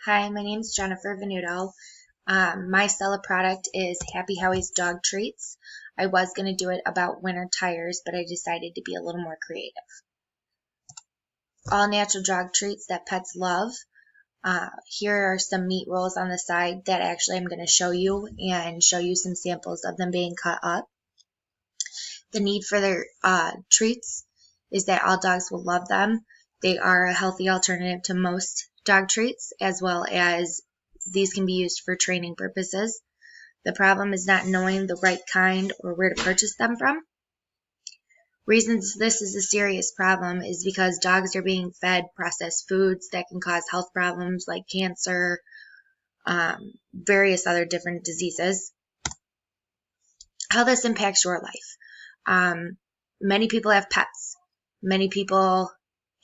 Hi, my name is Jennifer Venuto. My seller product is Happy Howie's Dog Treats. I was going to do it about winter tires, but I decided to be a little more creative. All natural dog treats that pets love. Here are some meat rolls on the side that actually I'm going to show you and show you some samples of them being cut up. The need for their treats is that all dogs will love them. They are a healthy alternative to most dog treats, as well as these can be used for training purposes. The problem is not knowing the right kind or where to purchase them from. Reasons this is a serious problem is because dogs are being fed processed foods that can cause health problems like cancer, various other different diseases. How this impacts your life. Many people have pets. Many people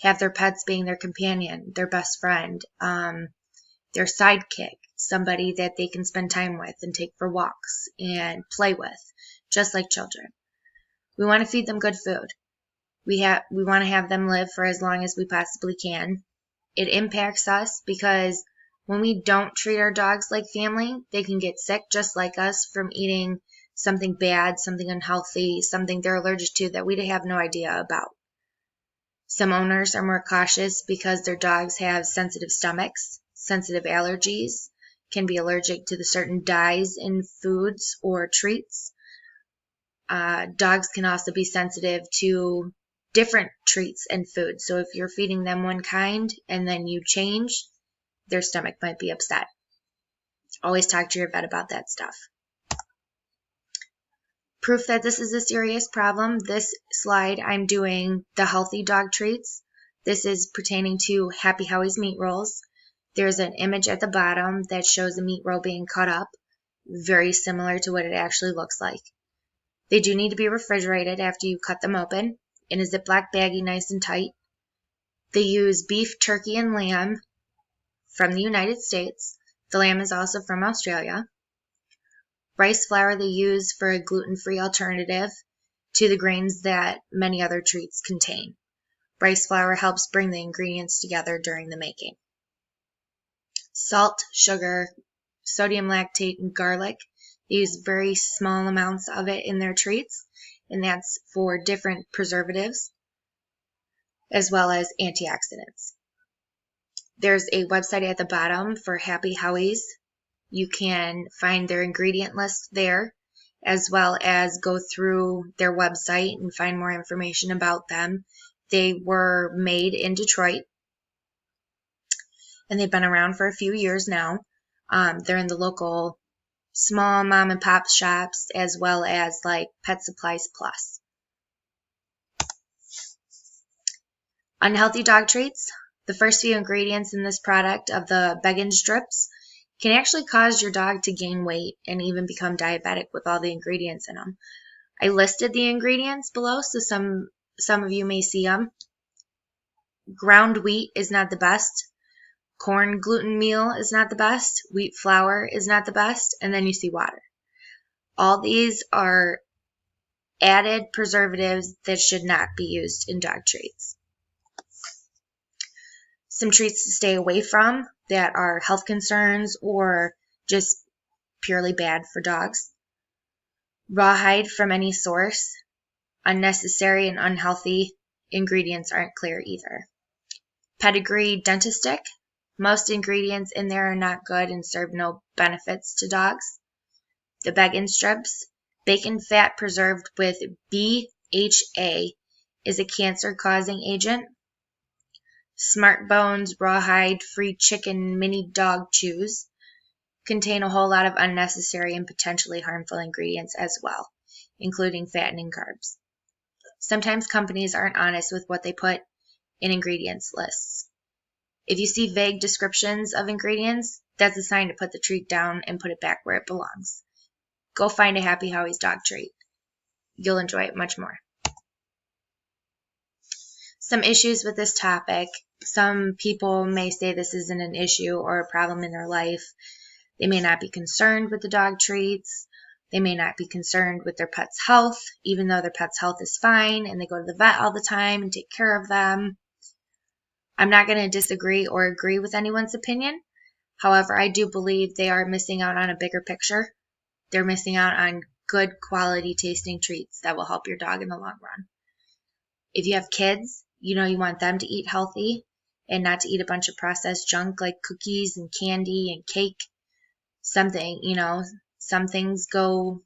have their pets being their companion, their best friend, their sidekick, somebody that they can spend time with and take for walks and play with, just like children. We want to feed them good food. We want to have them live for as long as we possibly can. It impacts us because when we don't treat our dogs like family, they can get sick just like us from eating something bad, something unhealthy, something they're allergic to that we have no idea about. Some owners are more cautious because their dogs have sensitive stomachs, sensitive allergies, can be allergic to the certain dyes in foods or treats. Dogs can also be sensitive to different treats and foods. So if you're feeding them one kind and then you change, their stomach might be upset. Always talk to your vet about that stuff. Proof that this is a serious problem, this slide I'm doing the healthy dog treats. This is pertaining to Happy Howie's meat rolls. There's an image at the bottom that shows a meat roll being cut up, very similar to what it actually looks like. They do need to be refrigerated after you cut them open in a Ziploc baggie, nice and tight. They use beef, turkey, and lamb from the United States. The lamb is also from Australia. Rice flour they use for a gluten-free alternative to the grains that many other treats contain. Rice flour helps bring the ingredients together during the making. Salt, sugar, sodium lactate, and garlic. They use very small amounts of it in their treats, and that's for different preservatives as well as antioxidants. There's a website at the bottom for Happy Howie's. You can find their ingredient list there, as well as go through their website and find more information about them. They were made in Detroit, and they've been around for a few years now. They're in the local small mom and pop shops, as well as like Pet Supplies Plus. Unhealthy dog treats. The first few ingredients in this product of the Beggin strips can actually cause your dog to gain weight and even become diabetic with all the ingredients in them. I listed the ingredients below, so some of you may see them. Ground wheat is not the best. Corn gluten meal is not the best. Wheat flour is not the best. And then you see water. All these are added preservatives that should not be used in dog treats. Some treats to stay away from that are health concerns or just purely bad for dogs. Rawhide from any source. Unnecessary and unhealthy ingredients aren't clear either. Pedigree Dentistic. Most ingredients in there are not good and serve no benefits to dogs. The Beggin strips. Bacon fat preserved with BHA is a cancer-causing agent. Smart Bones Rawhide Free Chicken Mini Dog Chews contain a whole lot of unnecessary and potentially harmful ingredients as well, including fattening carbs. Sometimes companies aren't honest with what they put in ingredients lists. If you see vague descriptions of ingredients, that's a sign to put the treat down and put it back where it belongs. Go find a Happy Howie's dog treat. You'll enjoy it much more. Some issues with this topic. Some people may say this isn't an issue or a problem in their life. They may not be concerned with the dog treats. They may not be concerned with their pet's health, even though their pet's health is fine and they go to the vet all the time and take care of them. I'm not going to disagree or agree with anyone's opinion. However, I do believe they are missing out on a bigger picture. They're missing out on good quality tasting treats that will help your dog in the long run. If you have kids, you want them to eat healthy and not to eat a bunch of processed junk like cookies and candy and cake. Some things go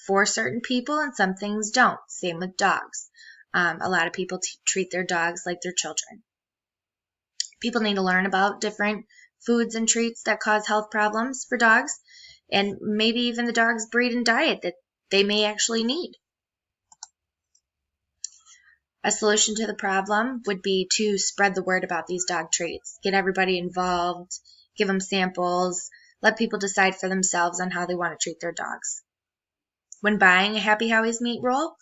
for certain people and some things don't. Same with dogs. A lot of people treat their dogs like their children. People need to learn about different foods and treats that cause health problems for dogs, and maybe even the dog's breed and diet that they may actually need. A solution to the problem would be to spread the word about these dog treats, get everybody involved, give them samples, let people decide for themselves on how they want to treat their dogs. When buying a Happy Howie's meat roll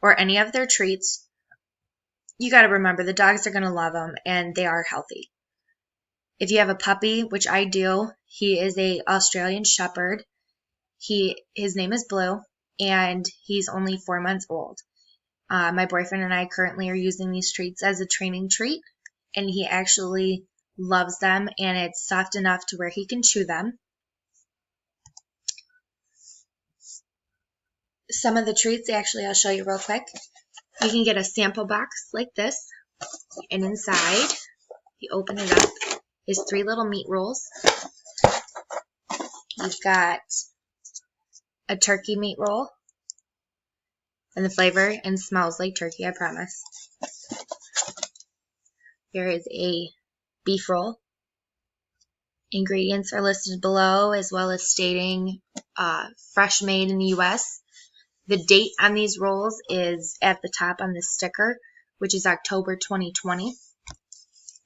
or any of their treats, you got to remember the dogs are going to love them and they are healthy. If you have a puppy, which I do, he is a Australian Shepherd. His name is Blue, and he's only 4 months old. My boyfriend and I currently are using these treats as a training treat, and he actually loves them, and it's soft enough to where he can chew them. Some of the treats, actually, I'll show you real quick. You can get a sample box like this, and inside, you open it up, is 3 little meat rolls. You've got a turkey meat roll, and the flavor and smells like turkey, I promise. There is a beef roll. Ingredients are listed below, as well as stating fresh made in the U.S. The date on these rolls is at the top on the sticker, which is October 2020.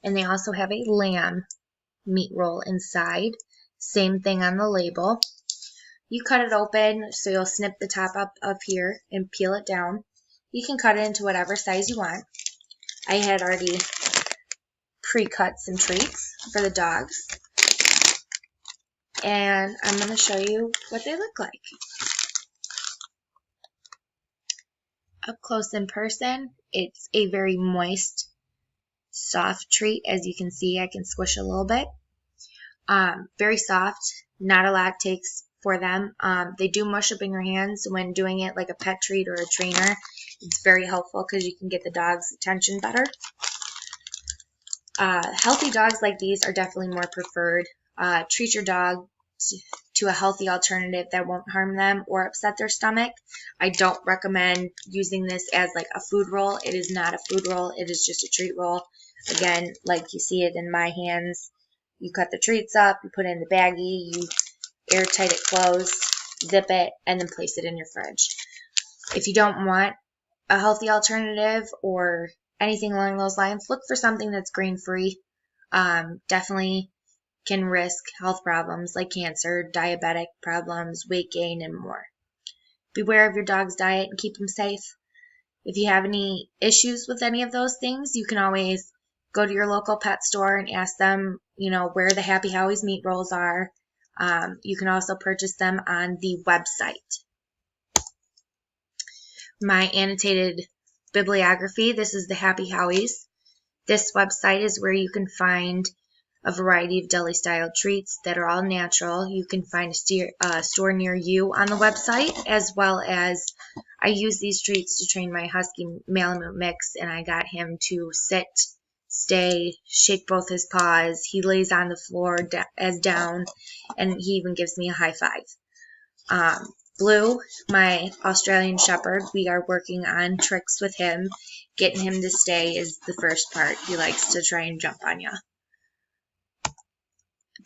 And they also have a lamb meat roll inside. Same thing on the label. You cut it open, so you'll snip the top up here and peel it down. You can cut it into whatever size you want. I had already pre-cut some treats for the dogs. And I'm going to show you what they look like. Up close in person, it's a very moist, soft treat. As you can see, I can squish a little bit. Very soft, not a lot takes for them. They do mush up in your hands when doing it like a pet treat or a trainer. It's very helpful because you can get the dog's attention better. Healthy dogs like these are definitely more preferred. Treat your dog to a healthy alternative that won't harm them or upset their stomach. I don't recommend using this as like a food roll. It is not a food roll. It is just a treat roll. Again, like you see it in my hands. You cut the treats up, you put it in the baggie, you airtight it closed, zip it, and then place it in your fridge. If you don't want a healthy alternative or anything along those lines, look for something that's grain-free. Definitely can risk health problems like cancer, diabetic problems, weight gain, and more. Beware of your dog's diet and keep them safe. If you have any issues with any of those things, you can always go to your local pet store and ask them, where the Happy Howie's meat rolls are. You can also purchase them on the website. My annotated bibliography, this is the Happy Howie's. This website is where you can find a variety of deli-style treats that are all natural. You can find a store near you on the website, as well as I use these treats to train my husky Malamute mix, and I got him to sit, stay, shake both his paws. He lays on the floor as down, and he even gives me a high five. Blue, my Australian Shepherd, we are working on tricks with him. Getting him to stay is the first part. He likes to try and jump on you.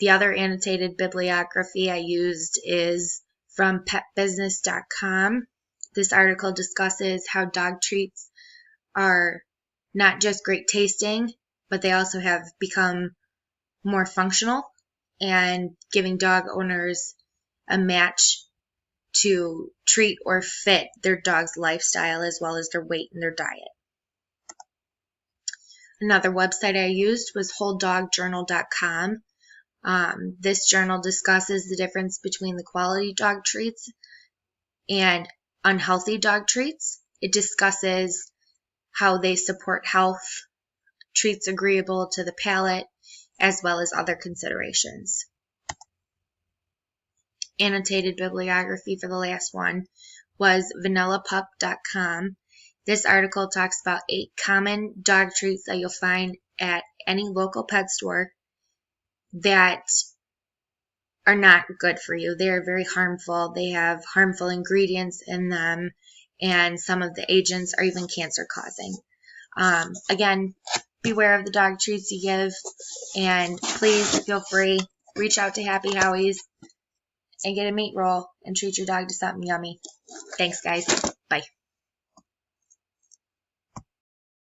The other annotated bibliography I used is from petbusiness.com. This article discusses how dog treats are not just great tasting, but they also have become more functional and giving dog owners a match to treat or fit their dog's lifestyle as well as their weight and their diet. Another website I used was wholedogjournal.com. This journal discusses the difference between the quality dog treats and unhealthy dog treats. It discusses how they support health, treats agreeable to the palate, as well as other considerations. Annotated bibliography for the last one was vanillapup.com. This article talks about 8 common dog treats that you'll find at any local pet store that are not good for you. They are very harmful. They have harmful ingredients in them, and some of the agents are even cancer causing. Again, beware of the dog treats you give, and please feel free, reach out to Happy Howie's and get a meat roll and treat your dog to something yummy. Thanks, guys. Bye.